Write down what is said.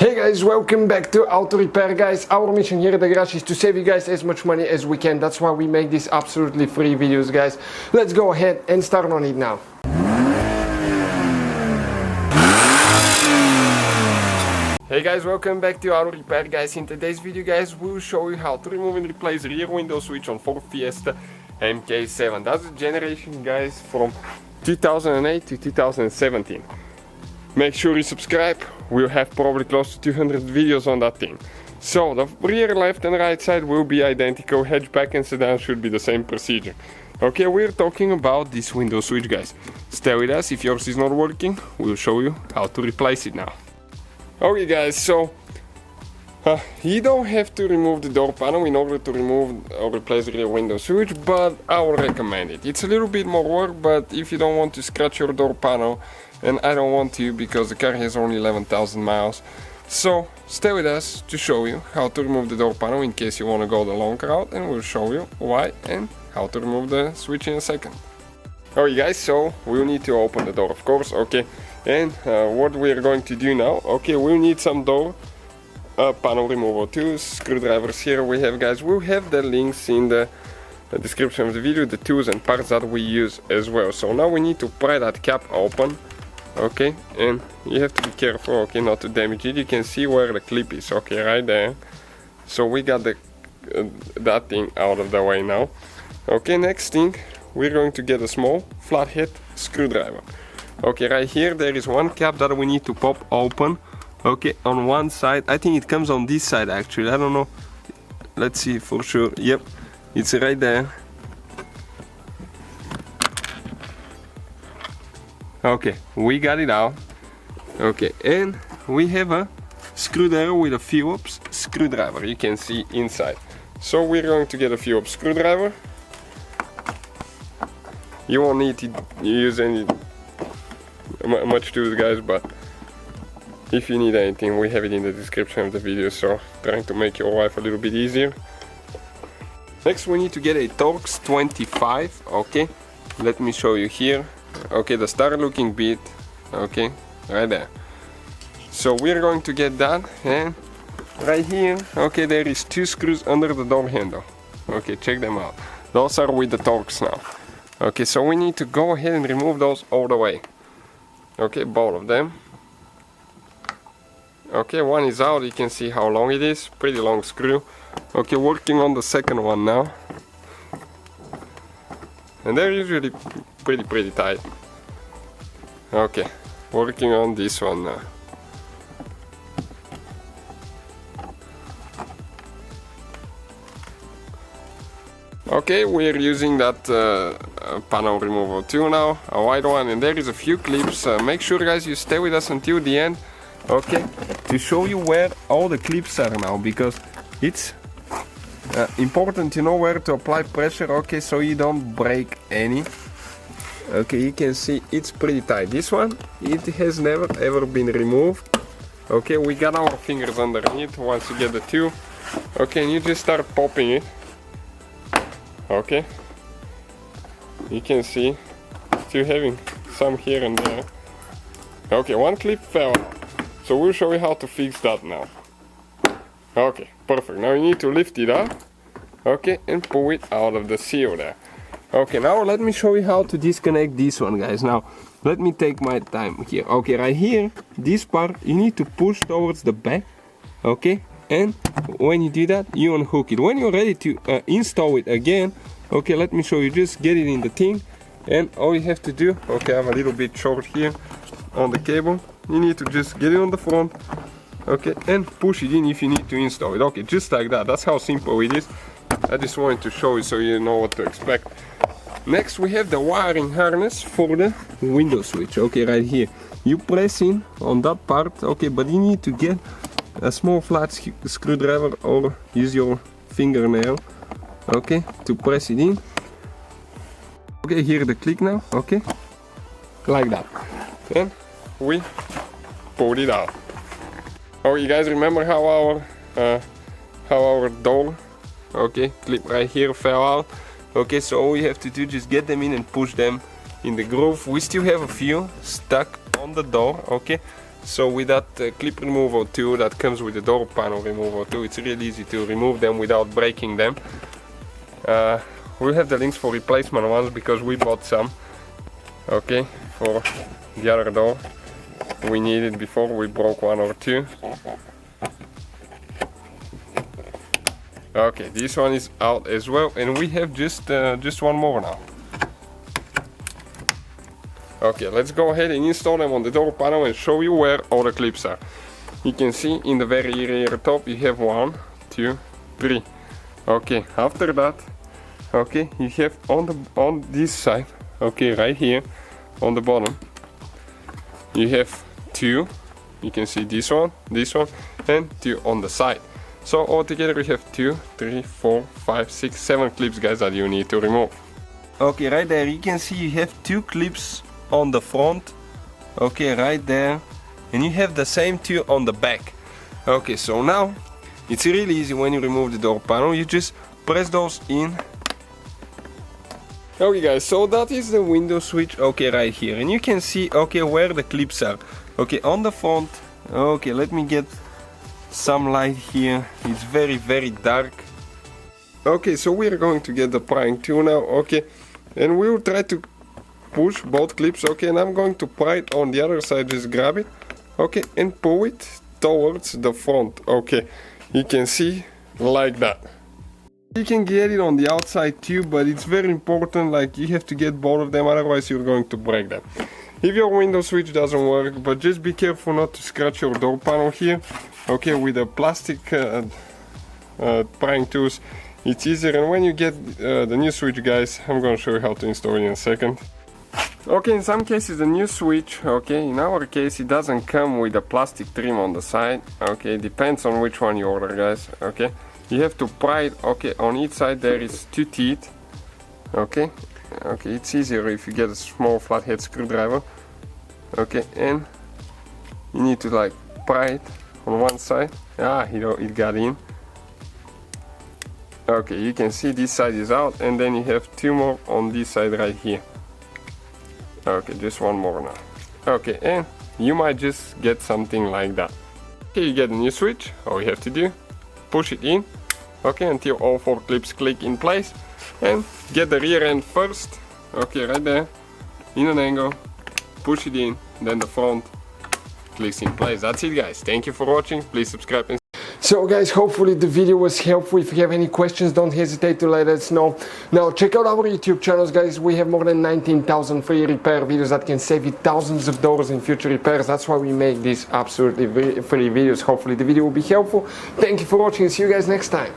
Hey guys, welcome back to Auto Repair guys. Our mission here at the garage is to save you guys as much money as we can. That's why we make these absolutely free videos guys. Let's go ahead and start on it now. Hey guys, welcome back to Auto Repair guys. In today's video guys, we'll show you how to remove and replace the rear window switch on Ford Fiesta Mk7. That's the generation guys from 2008 to 2017. Make sure you subscribe. We'll have probably close to 200 videos on that thing. So the rear left and right side will be identical. Hatchback and sedan should be the same procedure. Okay, we're talking about this window switch guys. Stay with us. If yours is not working, we'll show you how to replace it now. Okay guys, so you don't have to remove the door panel in order to remove or replace the rear window switch, but I would recommend it. It's a little bit more work, but if you don't want to scratch your door panel, and I don't want to because the car has only 11,000 miles. So stay with us to show you how to remove the door panel in case you want to go the long route, and we'll show you why and how to remove the switch in a second. Alright guys, so we'll need to open the door of course, okay, and what we're going to do now, okay, we'll need some door panel removal tools, screwdrivers here we have guys. We'll have the links in the description of the video, the tools and parts that we use as well. So now we need to pry that cap open. Okay, and you have to be careful, okay, not to damage it. You can see where the clip is, okay, right there. So we got the that thing out of the way now. Okay, next thing, we're going to get a small flathead screwdriver. Okay, right here there is one cap that we need to pop open. Okay, on one side, I think it comes on this side actually, I don't know. Let's see for sure, yep, it's right there. Okay, we got it out. Okay, and we have a screwdriver with a Phillips screwdriver. You can see inside. So we're going to get a Phillips screwdriver. You won't need to use any much tools, guys, but if you need anything, we have it in the description of the video. So trying to make your life a little bit easier. Next, we need to get a Torx 25. Okay, let me show you here. Okay, the star looking bit, okay, right there. So we're going to get that, and right here, okay, there is two screws under the door handle. Okay, check them out. Those are with the Torx now. Okay, so we need to go ahead and remove those all the way. Okay, both of them. Okay, one is out, you can see how long it is, pretty long screw. Okay, working on the second one now. And they're usually pretty tight. Okay, working on this one now. Okay, we're using that panel removal tool now, a wide one, and there is a few clips. Make sure guys you stay with us until the end, okay, to show you where all the clips are now, because it's important to know where to apply pressure, okay, so you don't break any. Okay, you can see it's pretty tight. This one, it has never ever been removed. Okay, we got our fingers underneath once you get the tool. Okay, and you just start popping it. Okay, you can see still having some here and there. Okay, one clip fell out, so we'll show you how to fix that now. Okay, perfect. Now you need to lift it up, okay, and pull it out of the seal there. Okay, now let me show you how to disconnect this one, guys. Now, let me take my time here. Okay, right here, this part, you need to push towards the back, okay, and when you do that, you unhook it. When you're ready to install it again, okay, let me show you, just get it in the thing, and all you have to do, okay, I'm a little bit short here on the cable, you need to just get it on the front, okay, and push it in if you need to install it. Okay, just like that. That's how simple it is. I just wanted to show you so you know what to expect. Next, we have the wiring harness for the window switch. Okay, right here. You press in on that part, okay, but you need to get a small flat screwdriver or use your fingernail, okay, to press it in. Okay, here the click now, okay, like that. And we pulled it out. Oh, you guys remember how our door, okay, clip right here fell out? Okay, so all you have to do, just get them in and push them in the groove. We still have a few stuck on the door, okay, So with that clip removal too that comes with the door panel removal too, it's really easy to remove them without breaking them. We'll have the links for replacement ones because we bought some. Okay, for the other door we needed before we broke one or two. Okay, this one is out as well, and we have just one more now. Okay, let's go ahead and install them on the door panel and show you where all the clips are. You can see in the very rear top you have 1, 2, 3. Okay, after that, okay, you have on this side, okay, right here on the bottom, you have 2. You can see this one, and 2 on the side. So altogether we have 2, 3, 4, 5, 6, 7 clips, guys, that you need to remove. Okay, right there you can see you have 2 clips on the front, okay, right there, and you have the same 2 on the back. Okay, so now it's really easy. When you remove the door panel, you just press those in. Okay guys, so that is the window switch, okay, right here, and you can see, okay, where the clips are. Okay, on the front, okay, let me get some light here, it's very dark. Okay, so we're going to get the prying tool now, okay, and we'll try to push both clips, okay, and I'm going to pry it on the other side, just grab it, okay, and pull it towards the front, okay, you can see, like that. You can get it on the outside too, but it's very important, like, you have to get both of them, otherwise you're going to break them. If your window switch doesn't work, but just be careful not to scratch your door panel here, okay, with the plastic prying tools, it's easier. And when you get the new switch, guys, I'm going to show you how to install it in a second. Okay, in some cases the new switch, okay, in our case it doesn't come with a plastic trim on the side, okay, depends on which one you order, guys, okay. You have to pry it, okay, on each side there is 2 teeth, okay, it's easier if you get a small flathead screwdriver, okay, and you need to like pry it on one side, it got in. Okay, you can see this side is out, and then you have 2 more on this side right here. Okay, just 1 more now. Okay, and you might just get something like that. Okay, you get a new switch. All you have to do, push it in, okay, until all 4 clips click in place, and get the rear end first, okay, right there, in an angle, push it in, then the front clicks in place. That's it, guys. Thank you for watching. Please subscribe. So guys, hopefully the video was helpful. If you have any questions, don't hesitate to let us know. Now check out our YouTube channels, guys. We have more than 19,000 free repair videos that can save you thousands of dollars in future repairs. That's why we make these absolutely free videos. Hopefully the video will be helpful. Thank you for watching. See you guys next time.